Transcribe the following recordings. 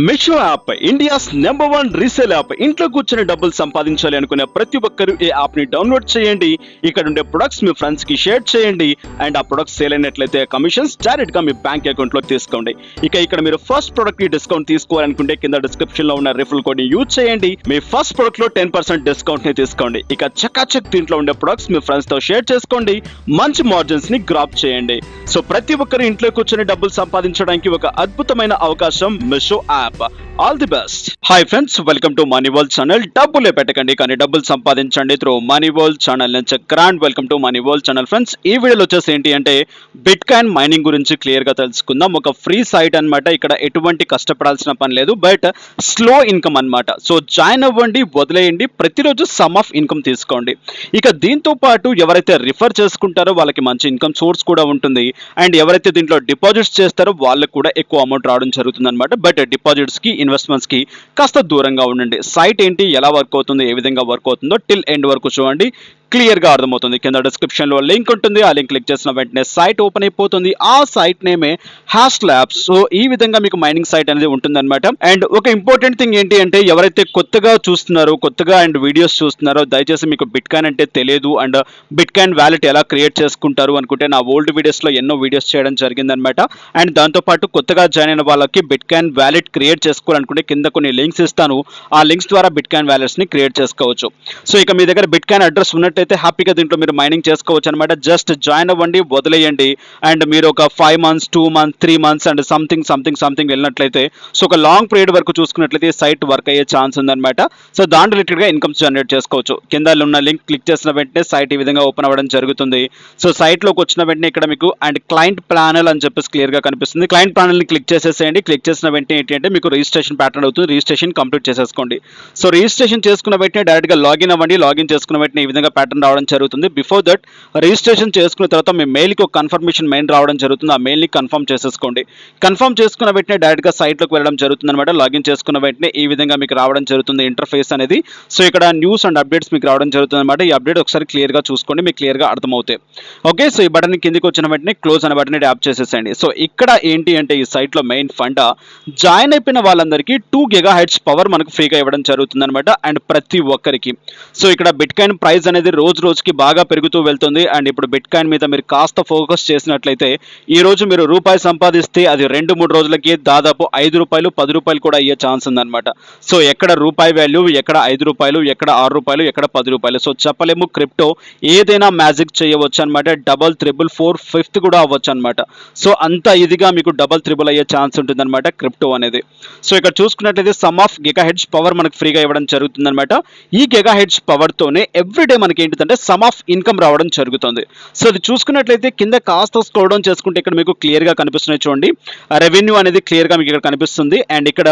Meesho app India's number 1 resale app. ఇంట్లో కూర్చొని డబ్బులు సంపాదించాలి అనుకునే ప్రతి ఒక్కరూ ఈ యాప్ ని డౌన్లోడ్ చేయండి. ఇక్కడ ఉండే ప్రొడక్ట్స్ మీ ఫ్రెండ్స్ కి షేర్ చేయండి అండ్ ఆ ప్రొడక్ట్స్ సేల్ అయినట్లయితే కమిషన్స్ డైరెక్ట్ గా మీ బ్యాంక్ అకౌంట్ లో తీసుకోండి. ఇక్కడ మీరు ఫస్ట్ ప్రొడక్ట్ కి డిస్కౌంట్ తీసుకోవాలనుకుంటే కింద డిస్క్రిప్షన్ లో ఉన్న రిఫరల్ కోడ్ ని యూజ్ చేయండి. మీ ఫస్ట్ ప్రొడక్ట్ లో 10% డిస్కౌంట్ ని తీసుకోండి. చకాచక్ దీంట్లో ఉండే ప్రొడక్ట్స్ మీ ఫ్రెండ్స్ తో షేర్ చేసుకోండి. మంచి మార్జిన్స్ ని గ్రాప్ చేయండి. సో ప్రతి ఒక్కరు ఇంట్లో కూర్చొని డబ్బులు సంపాదించడానికి ఒక అద్భుతమైన అవకాశం Meesho app. All the best. Hi friends, welcome to money world channel. డబ్బులే పెట్టకండి కానీ డబ్బులు సంపాదించండి త్రూ మనీ వరల్డ్ ఛానల్ నుంచి grand welcome to money world channel. Friends, ఈ వీడియోలో వచ్చేసి ఏంటి అంటే బిట్ కాయిన్ మైనింగ్ గురించి క్లియర్ గా తెలుసుకుందాం. ఒక ఫ్రీ సైట్ అన్నమాట. ఇక్కడ ఎటువంటి కష్టపడాల్సిన పని లేదు, బట్ స్లో ఇన్కమ్ అన్నమాట. సో జాయిన్ అవ్వండి, వదిలేయండి, ప్రతిరోజు సమ్ ఆఫ్ ఇన్కమ్ తీసుకోండి. దీంతో పాటు ఎవరైతే రిఫర్ చేసుకుంటారో వాళ్ళకి మంచి ఇన్కమ్ సోర్స్ కూడా ఉంటుంది. అండ్ ఎవరైతే దీంట్లో డిపాజిట్స్ చేస్తారో వాళ్ళకి కూడా ఎక్కువ అమౌంట్ రావడం జరుగుతుంది అనమాట. బట్ డిపాజిట్స్ కి ఇన్వెస్ట్మెంట్స్ కి కాస్త దూరంగా ఉండండి. సైట్ ఏంటి, ఎలా వర్క్ అవుతుంది, ఏ విధంగా వర్క్ అవుతుందో టిల్ ఎండ్ వరకు చూడండి. క్లియర్ గా అర్థమవుతుంది. కింద డిస్క్రిప్షన్ లో లింక్ ఉంటుంది. ఆ లింక్ క్లిక్ చేసిన వెంటనే సైట్ ఓపెన్ అయిపోతుంది. ఆ సైట్ నేమే హ్యాష్ ల్యాబ్స్. సో ఈ విధంగా మీకు మైనింగ్ సైట్ అనేది ఉంటుంది అనమాట. అండ్ ఒక ఇంపార్టెంట్ థింగ్ ఏంటి అంటే ఎవరైతే కొత్తగా చూస్తున్నారో, కొత్తగా అండ్ వీడియోస్ చూస్తున్నారో, దయచేసి మీకు బిట్ కాయిన్ అంటే తెలియదు అండ్ బిట్ కాయిన్ వ్యాలెట్ ఎలా క్రియేట్ చేసుకుంటారు అనుకుంటే నా ఓల్డ్ వీడియోస్ లో ఎన్నో వీడియోస్ చేయడం జరిగింది అనమాట. అండ్ దాంతో పాటు కొత్తగా జాయిన్ అయిన వాళ్ళకి బిట్ కాయిన్ వ్యాలెట్ క్రియేట్ చేసుకోవాలనుకుంటే కింద కొన్ని లింక్స్ ఇస్తాను. ఆ లింక్స్ ద్వారా బిట్ కాయిన్ వ్యాలెట్స్ ని క్రియేట్ చేసుకోవచ్చు. సో మీ దగ్గర బిట్ కాయిన్ అడ్రస్ ఉన్నట్టు అయితే హ్యాపీగా దీంట్లో మీరు మైనింగ్ చేసుకోవచ్చు అనమాట. జస్ట్ జాయిన్ అవ్వండి, వదిలేయండి. అండ్ మీరు ఒక 5 months 2 months 3 months and something వెళ్ళినట్లయితే సో ఒక లాంగ్ పీరియడ్ వరకు చూసుకున్నట్లయితే సైట్ వర్క్ అయ్యే ఛాన్స్ ఉందన్నమాట. సో దాని రిలేటెడ్ గా ఇన్కమ్స్ జనరేట్ చేసుకోవచ్చు. కింద ఉన్న లింక్ క్లిక్ చేసిన వెంటనే సైట్ ఈ విధంగా ఓపెన్ అవ్వడం జరుగుతుంది. సో సైట్ లోకి వచ్చిన వెంటనే ఇక్కడ మీకు అండ్ క్లయింట్ ప్యానెల్ అని చెప్పేసి క్లియర్ గా కనిపిస్తుంది. క్లయింట్ ప్యానెల్ ని క్లిక్ చేసేసేయండి. క్లిక్ చేసిన వెంటనే ఏంటంటే మీకు రిజిస్ట్రేషన్ ప్యాటర్న్ అవుతుంది. రిజిస్ట్రేషన్ కంప్లీట్ చేసేసుకోండి. సో రిజిస్ట్రేషన్ చేసుకున్న వెంటనే డైరెక్ట్ గా లాగిన్ అవ్వండి. లాగిన్ చేసుకున్న వెంటనే ఈ విధంగా ప్యాటర్న్ రావడం జరుగుతుంది. బిఫోర్ దట్ రిజిస్ట్రేషన్ చేసుకున్న తర్వాత మీ మెయిల్ కి ఒక కన్ఫర్మేషన్ మెయిల్ రావడం జరుగుతుంది. ఆ మెయిల్ ని కన్ఫర్మ్ చేసేసుకోండి. కన్ఫర్మ్ చేసుకున్న వెంటనే డైరెక్ట్ గా సైట్ లోకి వెళ్ళడం జరుగుతుంది అనమాట. లాగిన్ చేసుకున్న వెంటనే ఈ విధంగా మీకు రావడం జరుగుతుంది ఇంటర్ఫేస్ అనేది. సో ఇక్కడ న్యూస్ అండ్ అప్డేట్స్ మీకు రావడం జరుగుతుంది అనమాట. ఈ అప్డేట్ ఒకసారి క్లియర్ గా చూసుకోండి, మీకు క్లియర్ గా అర్థమవుతాయి. ఓకే, సో ఈ బటన్ కిందికి వచ్చిన వెంటనే క్లోజ్ అనే బటన్ ట్యాప్ చేసేసండి. సో ఇక్కడ ఏంటి అంటే ఈ సైట్ లో మెయిన్ ఫండ్ జాయిన్ అయిపోయిన వాళ్ళందరికీ 2 GHz పవర్ మనకు ఫ్రీగా ఇవ్వడం జరుగుతుంది అనమాట. అండ్ ప్రతి ఒక్కరికి సో ఇక్కడ బిట్ కాయిన్ ప్రైస్ అనేది రోజుకి బాగా పెరుగుతూ వెళ్తుంది. అండ్ ఇప్పుడు బిట్ కాయిన్ మీద మీరు కాస్త ఫోకస్ చేసినట్లయితే ఈ రోజు మీరు రూపాయి సంపాదిస్తే అది 2-3 రోజులకి దాదాపు 5 రూపాయలు 10 రూపాయలు కూడా అయ్యే ఛాన్స్ ఉందన్నమాట. సో ఎక్కడ రూపాయి వాల్యూ, ఎక్కడ 5 రూపాయలు, ఎక్కడ 6 రూపాయలు, ఎక్కడ 10 రూపాయలు. సో చెప్పలేము. క్రిప్టో ఏదైనా మ్యాజిక్ చేయవచ్చు అనమాట. 3-4-5 కూడా అవ్వచ్చు అనమాట. సో అంత ఇదిగా మీకు 3 అయ్యే ఛాన్స్ ఉంటుంది అనమాట క్రిప్టో అనేది. సో ఇక్కడ చూసుకున్నట్లయితే సమ్ ఆఫ్ GHz పవర్ మనకు ఫ్రీగా ఇవ్వడం జరుగుతుంది అనమాట. ఈ GHz పవర్ తోనే ఎవ్రీడే మనకి ఏంటంటే సమ్ ఆఫ్ ఇన్కమ్ రావడం జరుగుతుంది. సో అది చూసుకున్నట్లయితే కింద కాస్త స్క్రోల్ డౌన్ చేసుకుంటే ఇక్కడ మీకు క్లియర్ గా కనిపిస్తున్నాయి చూడండి. రెవెన్యూ అనేది క్లియర్ గా మీకు ఇక్కడ కనిపిస్తుంది. అండ్ ఇక్కడ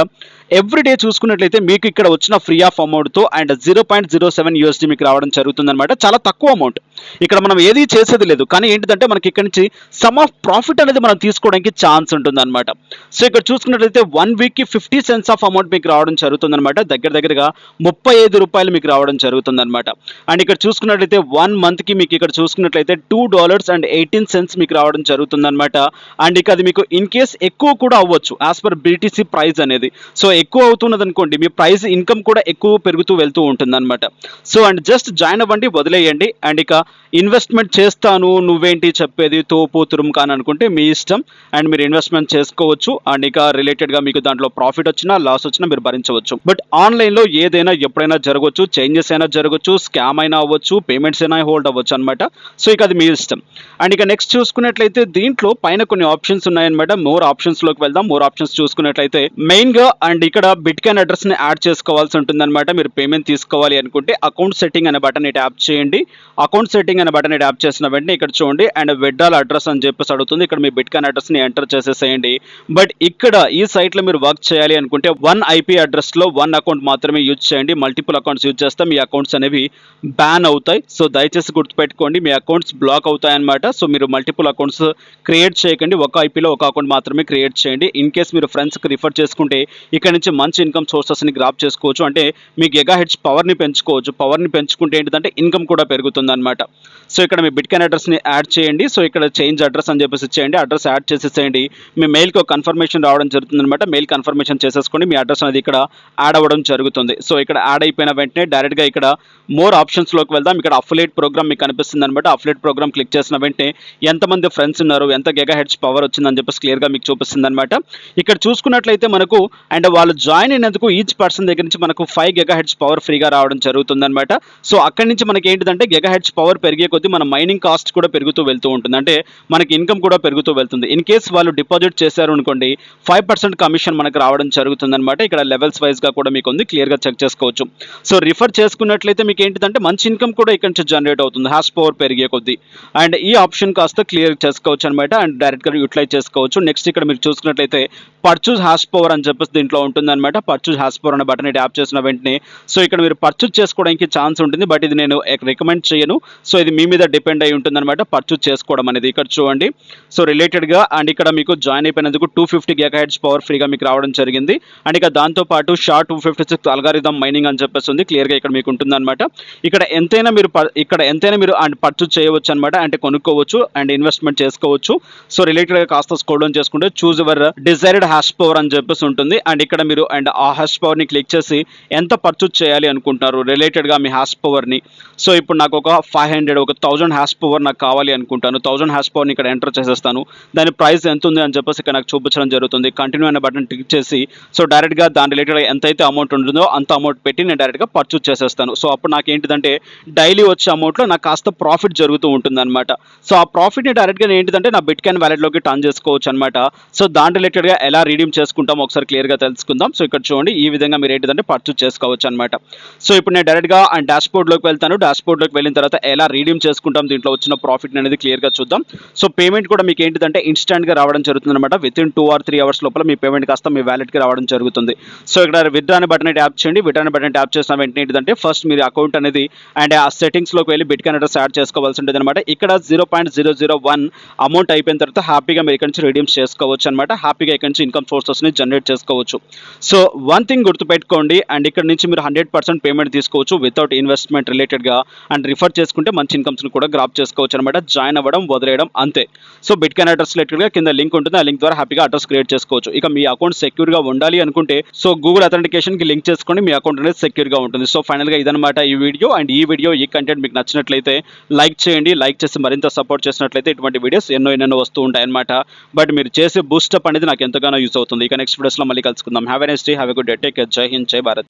ఎవ్రీడే చూసుకున్నట్లయితే మీకు ఇక్కడ వచ్చిన ఫ్రీ ఆఫ్ అమౌంట్ తో అండ్ 0.07 USD మీకు రావడం జరుగుతుంది అనమాట. చాలా తక్కువ అమౌంట్. ఇక్కడ మనం ఏది చేసేది లేదు, కానీ ఏంటంటే మనకి ఇక్కడ నుంచి సమ్ ఆఫ్ ప్రాఫిట్ అనేది మనం తీసుకోవడానికి ఛాన్స్ ఉంటుంది అనమాట. సో ఇక్కడ చూసుకున్నట్లయితే 1 week కి 50 cents ఆఫ్ అమౌంట్ మీకు రావడం జరుగుతుంది అనమాట. దగ్గరగా 35 రూపాయలు మీకు రావడం జరుగుతుంది అనమాట. అండ్ ఇక్కడ చూసుకున్నట్లయితే 1 month కి మీకు ఇక్కడ చూసుకున్నట్లయితే $2.18 మీకు రావడం జరుగుతుంది అనమాట. అండ్ అది మీకు ఇన్ కేస్ ఎక్కువ కూడా అవ్వచ్చు యాజ్ పర్ BTC ప్రైస్ అనేది. సో ఎక్కువ అవుతున్నది అనుకోండి, మీ ప్రైస్ ఇన్కమ్ కూడా ఎక్కువ పెరుగుతూ వెళ్తూ ఉంటుంది అనమాట. సో అండ్ జస్ట్ జాయిన్ అవ్వండి, వదిలేయండి. అండ్ ఇన్వెస్ట్మెంట్ చేస్తాను నువ్వేంటి చెప్పేది తోపు తురుము అని అనుకుంటే మీ ఇష్టం. అండ్ మీరు ఇన్వెస్ట్మెంట్ చేసుకోవచ్చు. అండ్ రిలేటెడ్ గా మీకు దాంట్లో ప్రాఫిట్ వచ్చినా లాస్ వచ్చినా మీరు భరించవచ్చు. బట్ ఆన్లైన్ లో ఏదైనా ఎప్పుడైనా జరగవచ్చు, చేంజెస్ అయినా జరగవచ్చు, స్కామ్ అయినా అవ్వచ్చు, పేమెంట్స్ అయినా హోల్డ్ అవ్వచ్చు అనమాట. సో అది మీ ఇష్టం. అండ్ నెక్స్ట్ చూసుకున్నట్లయితే దీంట్లో పైన కొన్ని ఆప్షన్స్ ఉన్నాయన్నమాట. మోర్ ఆప్షన్స్ లోకి వెళ్దాం. మోర్ ఆప్షన్స్ చూసుకున్నట్లయితే మెయిన్ గా అండ్ ఇక్కడ బిట్ కాయిన్ అడ్రస్ ని యాడ్ చేసుకోవాల్సి ఉంటుంది అనమాట. మీరు పేమెంట్ తీసుకోవాలి అనుకుంటే అకౌంట్ సెట్టింగ్ అనే బటన్ ని ట్యాప్ చేయండి. అకౌంట్ సెట్టింగ్ అనే బటన్ ని ట్యాప్ చేసిన వెంటనే ఇక్కడ చూడండి అండ్ విత్డ్రాల్ అడ్రస్ అని చెప్పేసి అడుగుతుంది. ఇక్కడ మీ బిట్ కాయిన్ అడ్రస్ ని ఎంటర్ చేసేసేయండి. బట్ ఇక్కడ ఈ సైట్ లో మీరు వర్క్ చేయాలి అనుకుంటే 1 IP అడ్రస్ లో 1 అకౌంట్ మాత్రమే యూజ్ చేయండి. మల్టిపుల్ అకౌంట్స్ యూజ్ చేస్తే మీ అకౌంట్స్ అనేవి బ్యాన్ అవుతాయి. సో దయచేసి గుర్తుపెట్టుకోండి, మీ అకౌంట్స్ బ్లాక్ అవుతాయి అనమాట. సో మీరు మల్టిపుల్ అకౌంట్స్ క్రియేట్ చేయకండి. ఒక ఐపీలో ఒక అకౌంట్ మాత్రమే క్రియేట్ చేయండి. ఇన్ కేస్ మీరు ఫ్రెండ్స్కి రిఫర్ చేసుకుంటే ఇక్కడ నుంచి మంచి ఇన్కమ్ సోర్సెస్ని గ్రాప్ చేసుకోవచ్చు. అంటే మీ GHz పవర్ని పెంచుకోవచ్చు. పవర్ని పెంచుకుంటే ఏంటంటే ఇన్కమ్ కూడా పెరుగుతుంది అనమాట. సో ఇక్కడ మీ బిట్ కాయిన్ అడ్రస్ని యాడ్ చేయండి. సో ఇక్కడ చేంజ్ అడ్రస్ అని చెప్పేసి చేయండి. అడ్రస్ యాడ్ చేసేసేయండి. మీ మెయిల్కి ఒక కన్ఫర్మేషన్ రావడం జరుగుతుంది అనమాట. మెయిల్ కన్ఫర్మేషన్ చేసేసుకోండి. మీ అడ్రస్ అనేది ఇక్కడ యాడ్ అవ్వడం జరుగుతుంది. సో ఇక్కడ యాడ్ అయిపోయిన వెంటనే డైరెక్ట్గా ఇక్కడ మోర్ ఆప్షన్స్లోకి వెళ్దాం. ఇక్కడ అఫిలియేట్ ప్రోగ్రామ్ మీకు కనిపిస్తుంది అనమాట. అఫిలియేట్ ప్రోగ్రామ్ క్లిక్ చేసిన వెంటనే ఎంతమంది ఫ్రెండ్స్ ఉన్నారు, ఎంత గిగా హెడ్స్ పవర్ వచ్చిందని చెప్పేసి క్లియర్గా మీకు చూపిస్తుంది అనమాట. ఇక్కడ చూసుకున్నట్లయితే మనకు అండ్ వాళ్ళు జాయిన్ అయినందుకు ఈచ్ పర్సన్ దగ్గర నుంచి మనకు 5 గిగా హెడ్స్ పవర్ ఫ్రీగా రావడం జరుగుతుంది అనమాట. సో అక్కడి నుంచి మనకి ఏంటిదంటే గిగా హెడ్స్ పవర్ పెరిగే కొద్దీ మన మైనింగ్ కాస్ట్ కూడా పెరుగుతూ వెళ్తూ ఉంటుంది. అంటే మనకి ఇన్కమ్ కూడా పెరుగుతూ వెళ్తుంది. ఇన్ కేస్ వాళ్ళు డిపాజిట్ చేశారు అనుకోండి 5% కమిషన్ మనకు రావడం జరుగుతుంది అనమాట. ఇక్కడ లెవెల్స్ వైజ్గా కూడా మీకు ఉంది, క్లియర్గా చెక్ చేసుకోవచ్చు. సో రిఫర్ చేసుకున్నట్లయితే మీకు ఏంటిదంటే మంచి ఇన్కమ్ కూడా ఇక్కడ నుంచి జనరేట్ అవుతుంది హ్యాష్ పవర్ పెరిగే కొద్దీ. అండ్ ఈ ఆప్షన్ కాస్త క్లియర్ చేసుకోవచ్చు అనమాట. అండ్ డైరెక్ట్గా యూటిలైజ్ చేసుకోవచ్చు. నెక్స్ట్ ఇక్కడ మీరు చూసుకున్నట్లయితే పర్చేజ్ హ్యాష్ పవర్ అని చెప్పేసి దీంట్లో ఉంటుంది అనమాట. పర్చేజ్ హ్యాష్ పవర్ అనే బటన్ ట్యాప్ చేసిన వెంటనే సో ఇక్కడ మీరు పర్చేజ్ చేసుకోవడానికి ఛాన్స్ ఉంటుంది. బట్ ఇది నేను రికమెండ్ చేయను. సో ఇది మీ మీద డిపెండ్ అయి ఉంటుంది అనమాట పర్చేజ్ చేసుకోవడం అనేది. ఇక్కడ చూడండి. సో రిలేటెడ్గా అండ్ ఇక్కడ మీకు జాయిన్ అయిపోయినందుకు 250 గిగా హెడ్స్ పవర్ ఫ్రీగా మీకు రావడం జరిగింది. అండ్ ఇక దాంతోపాటు షా 256 అల్గారిథం మైనింగ్ అని చెప్పేసి ఉంది. క్లియర్గా ఇక్కడ మీకు ఉంటుంది అనమాట. ఇక్కడ ఎంతైనా మీరు అండ్ పర్చేజ్ చేయవచ్చు అనమాట. అంటే కొనుక్కోవచ్చు అండ్ ఇన్వెస్ట్మెంట్ చేసుకోవచ్చు. సో రిలేటెడ్గా కాస్త స్క్రోల్ డౌన్ చేసుకుంటే choose your desired hash power అని చెప్పేసి ఉంటుంది. అండ్ ఇక్కడ మీరు అండ్ ఆ హ్యాష్ పవర్ని క్లిక్ చేసి ఎంత పర్చేజ్ చేయాలి అనుకుంటారు రిలేటెడ్గా మీ హ్యాష్ పవర్ని. సో ఇప్పుడు నాకు ఒక 1000 హ్యాష్ పవర్ నాకు కావాలి అనుకుంటాను. 1000 హ్యాష్ పవర్ని ఇక్కడ ఎంటర్ చేసేస్తాను. దాని ప్రైస్ ఎంత ఉంది అని చెప్పేసి ఇక్కడ నాకు చూపించడం జరుగుతుంది. కంటిన్యూ అనే బటన్ క్లిక్ చేసి సో డైరెక్ట్గా దాని రిలేటెడ్గా ఎంతైతే అమౌంట్ ఉంటుందో అంత అమౌంట్ పెట్టి నేను డైరెక్ట్గా పర్చేజ్ చేసేస్తాను. సో అప్పుడు నాకు ఏంటిదంటే డైలీ వచ్చే అమౌంట్లో నాకు కాస్త ప్రాఫిట్ జరుగుతూ ఉంటుంది అనమాట. సో ఆ ప్రాఫిట్ని డైరెక్ట్గా ఏంటిదంటే నా బిట్కాయిన్ వ్యాలెట్లోకి టర్న్ చేసుకోవచ్చు అనమాట. సో దాని రిలేటెడ్గా ఎలా రీడీమ్ చేసుకుంటామో ఒకసారి క్లియర్గా తెలుసుకుందాం. సో ఇక్కడ చూడండి, ఈ విధంగా మీరు ఏంటిదంటే పర్చేజ్ చేసుకోవచ్చు అనమాట. సో ఇప్పుడు నేను డైరెక్ట్గా అండ్ డాష్బోర్డ్లోకి వెళ్తాను. డాష్బోర్డ్లోకి వెళ్ళిన తర్వాత ఎలా రీడీమ్ చేసుకుంటాం, దీంట్లో వచ్చిన ప్రాఫిట్ అనేది క్లియర్గా చూద్దాం. సో పేమెంట్ కూడా మీకు ఏంటిదంటే ఇన్స్టాంట్గా రావడం జరుగుతుంది అనమాట. విత్ ఇన్ 2 or 3 అవర్స్ లోపల మీ పేమెంట్ కాస్త మీ వ్యాలెట్కి రావడం జరుగుతుంది. సో ఇక్కడ విత్డ్రా అనే బటన్ ట్యాప్ చేయండి. విత్డ్రా అనే బటన్ ట్యాప్ చేసిన వెంటనే ఏంటిదంటే ఫస్ట్ మీరు అకౌంట్ అనేది అండ్ ఆ సెట్టింగ్స్లోకి వెళ్ళి బిట్కాయిన్ అడ్రస్ యాడ్ చేసుకోవాల్సి ఉంటుంది అనమాట. ఇక్కడ 0.001 అమౌంట్ అయిపోయిన తర్వాత హ్యాపీగా మీరు ఇక్కడ నుంచి రిడీమ్స్ చేసుకోవచ్చు అనమాట. హ్యాపీగా ఇక్కడ నుంచి ఇన్కమ్ సోర్సెస్ని జనరేట్ చేసుకోవచ్చు. సో వన్ థింగ్ గుర్తుపెట్టుకోండి, అండ్ ఇక్కడ నుంచి మీరు 100% పేమెంట్ తీసుకోవచ్చు వితౌట్ ఇన్వెస్ట్మెంట్ రిలేటెడ్గా. అండ్ రిఫర్ చేసుకుంటే మంచి ఇన్కమ్స్ని కూడా గ్రాప్ చేసుకోవచ్చు అనమాట. జాయిన్ అవ్వడం వదిలేయడం అంతే. సో బిట్కాయిన్ అడ్రస్ రిలేటెడ్గా కింద లింక్ ఉంటుంది. ఆ లింక్ ద్వారా హ్యాపీగా అడ్రస్ క్రియేట్ చేసుకోవచ్చు. ఇక మీ అకౌంట్ సెక్యూర్గా ఉండాలి అనుకుంటే సో గూగుల్ అథెంటికేషన్కి లింక్ చేసుకోండి. మీ అకౌంట్ అనేది సెక్యూర్గా ఉంటుంది. సో ఫైనల్గా ఇదనమాట ఈ వీడియో. అండ్ ఈ వీడియో ఈ కంటెంట్ మీకు నచ్చినట్లయితే లైక్ చేయండి. లైక్ చేసి మరింత సపోర్ట్ చేసినట్లయితే ఇటువంటి వీడియోస్ ఎన్నో వస్తూ ఉంటాయి అనమాట. బట్ మీరు చేసే బూస్టప్ అనేది నాకు ఎంతగానో యూస్ అవుతుంది. ఇక నెక్స్ట్ వీడియోస్లో మళ్ళీ కలుసుకుందాం. Have a nice day, have a good day, take care, జై హింద్, జై భారత్.